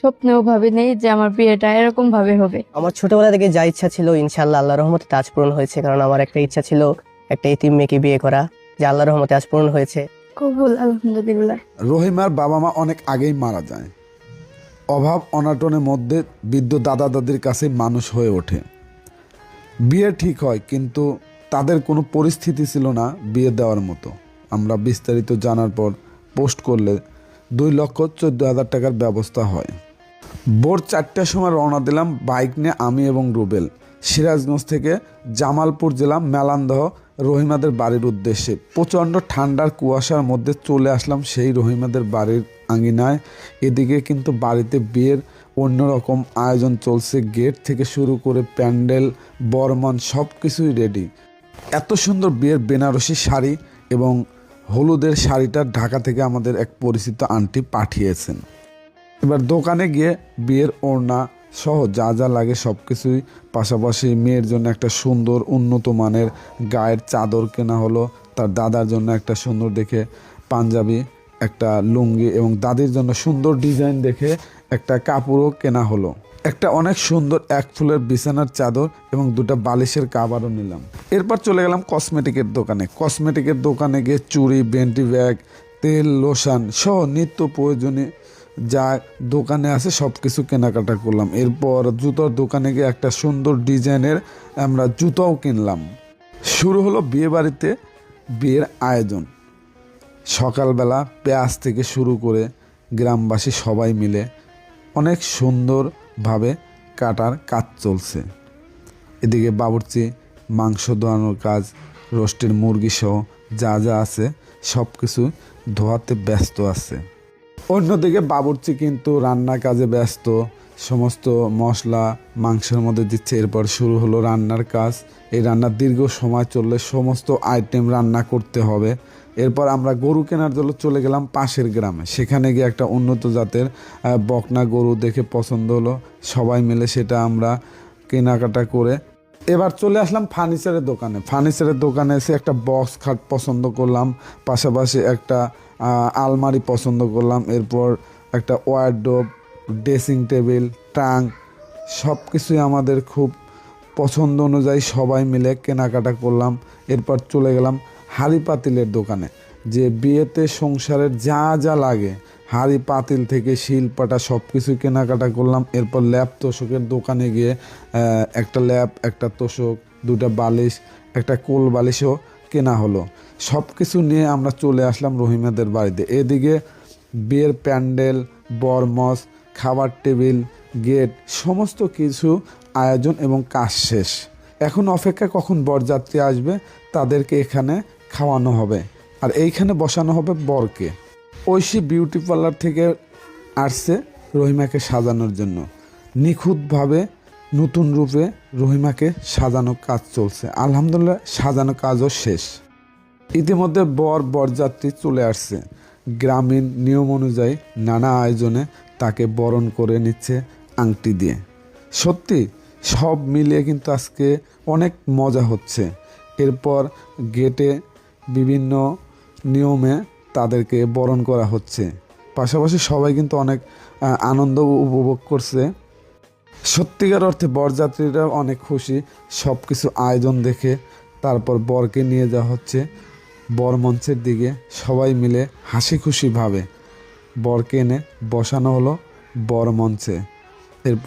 স্বপ্নেও ভাবিনি যে আমার বিয়েটা এরকম ভাবে হবে। আমার ছোটবেলা থেকে যা ইচ্ছা ছিল ইনশাআল্লাহ আল্লাহর রহমতে তা আজ পূরণ হয়েছে। কারণ আমার একটা ইচ্ছা ছিল একটা এতিম মেয়েকে বিয়ে করা, যা আল্লাহর রহমতে আজ পূরণ হয়েছে। কবুল, আলহামদুলিল্লাহ। রহিমার বাবা মা অনেক আগেই মারা যায়। অভাব অনাটনের মধ্যে বৃদ্ধ দাদা দাদির কাছে মানুষ হয়ে ওঠে। বিয়ে ঠিক হয়, কিন্তু তাদের কোনো পরিস্থিতি ছিল না বিয়ে দেওয়ার মতো। আমরা বিস্তারিত জানার পর পোস্ট করলে 2,14,000 টাকার ব্যবস্থা হয়। ভোর 4টার সময় রওনা দিলাম বাইক নিয়ে আমি এবং রুবেল, সিরাজগঞ্জ থেকে জামালপুর জেলা মেলান্দহ রহিমাদের বাড়ির উদ্দেশ্যে। প্রচণ্ড ঠান্ডার কুয়াশার মধ্যে চলে আসলাম সেই রহিমাদের বাড়ির আঙিনায়। এদিকে কিন্তু বাড়িতে বিয়ের অন্যরকম আয়োজন চলছে, গেট থেকে শুরু করে প্যান্ডেল, বরমান সব কিছুই রেডি। এত সুন্দর বিয়ের বেনারসি শাড়ি এবং হলুদের শাড়িটা ঢাকা থেকে আমাদের এক পরিচিত আন্টি পাঠিয়েছেন। এবার দোকানে গিয়ে বিয়ের ওড়না সহ যা যা লাগে সব কিছুই, পাশাপাশি মেয়ের জন্য একটা সুন্দর উন্নত মানের গায়ের চাদর কেনা হলো, তার দাদার জন্য একটা সুন্দর দেখে পাঞ্জাবি, একটা লুঙ্গি এবং দাদির জন্য সুন্দর ডিজাইন দেখে একটা কাপড়ও কেনা হলো। একটা অনেক সুন্দর এক ফুলের বিছানার চাদর এবং 2টা বালিশের কাভারও নিলাম। এরপর চলে গেলাম কসমেটিকের দোকানে। কসমেটিকের দোকানে গিয়ে চুড়ি, বেন্টি ব্যাগ, তেল, লোশন সহ নিত্য প্রয়োজনীয় যা দোকানে আছে সব কিছু কেনাকাটা করলাম। এরপর জুতোর দোকানে গিয়ে একটা সুন্দর ডিজাইনের আমরা জুতোও কিনলাম। শুরু হলো বিয়ে বাড়িতে বিয়ের আয়োজন। সকালবেলা পেঁয়াজ থেকে শুরু করে গ্রামবাসী সবাই মিলে অনেক সুন্দরভাবে কাটার কাজ চলছে। এদিকে বাবুর্চি মাংস ধোয়ানোর কাজ, রোস্টের মুরগি সহ যা যা আছে সব কিছু ধোয়াতে ব্যস্ত আছে। অন্যদিকে বাবুর্চি কিন্তু রান্নার কাজে ব্যস্ত, সমস্ত মশলা মাংসের মধ্যে দিচ্ছে। এরপর শুরু হলো রান্নার কাজ। এই রান্নার দীর্ঘ সময় চললে সমস্ত আইটেম রান্না করতে হবে। এরপর আমরা গরু কেনার জন্য চলে গেলাম পাশের গ্রামে। সেখানে গিয়ে একটা উন্নত জাতের বকনা গরু দেখে পছন্দ হলো, সবাই মিলে সেটা আমরা কেনাকাটা করে এবার চলে আসলাম ফার্নিচারের দোকানে। ফার্নিচারের দোকানে এসে একটা বক্স খাট পছন্দ করলাম, পাশাপাশি একটা আলমারি পছন্দ করলাম। এরপর একটা ওয়ারড্রোব, ড্রেসিং টেবিল, ট্রাঙ্ক সব কিছুই আমাদের খুব পছন্দ অনুযায়ী সবাই মিলে কেনাকাটা করলাম। এরপর চলে গেলাম হাঁড়ি পাতিলের দোকানে, যে বিয়েতে সংসারের যা যা লাগে হাঁড়ি পাতিল থেকে শিলপাটা সব কিছু কেনাকাটা করলাম। এরপর ল্যাপ তোষকের দোকানে গিয়ে একটা ল্যাপ, একটা তোষক, 2টা বালিশ, একটা কোল বালিশও কেনা হলো। সব কিছু নিয়ে আমরা চলে আসলাম রহিমাদের বাড়িতে। এদিকে বিয়ের প্যান্ডেল, বরমস, খাবার টেবিল, গেট সমস্ত কিছু আয়োজন এবং কাজ শেষ। এখন অপেক্ষা কখন বরযাত্রী আসবে, তাদেরকে এখানে খাওয়ানো হবে আর এইখানে বসানো হবে বরকে। ঐশী বিউটি পার্লার থেকে আসছে রহিমাকে সাজানোর জন্য। নিখুঁতভাবে নতুন রূপে রহিমাকে সাজানোর কাজ চলছে। আলহামদুলিল্লাহ সাজানো কাজও শেষ। ইতিমধ্যে বরযাত্রী চলে আসছে। গ্রামীণ নিয়ম অনুযায়ী নানা আয়োজনে তাকে বরণ করে নিচ্ছে আংটি দিয়ে। সত্যি সব মিলিয়ে কিন্তু আজকে অনেক মজা হচ্ছে। এরপর গেটে বিভিন্ন নিয়মে তাদেরকে বরণ করা হচ্ছে। পাশাপাশি সবাই কিন্তু অনেক আনন্দ উপভোগ করছে। সত্যিকার অর্থে বরযাত্রীরা অনেক খুশি সব কিছু আয়োজন দেখে। তারপর বরকে নিয়ে যাওয়া হচ্ছে বরমঞ্চের দিকে। সবাই মিলে হাসি খুশিভাবে বরকে এনে বসানো হলো বরমঞ্চে। এরপর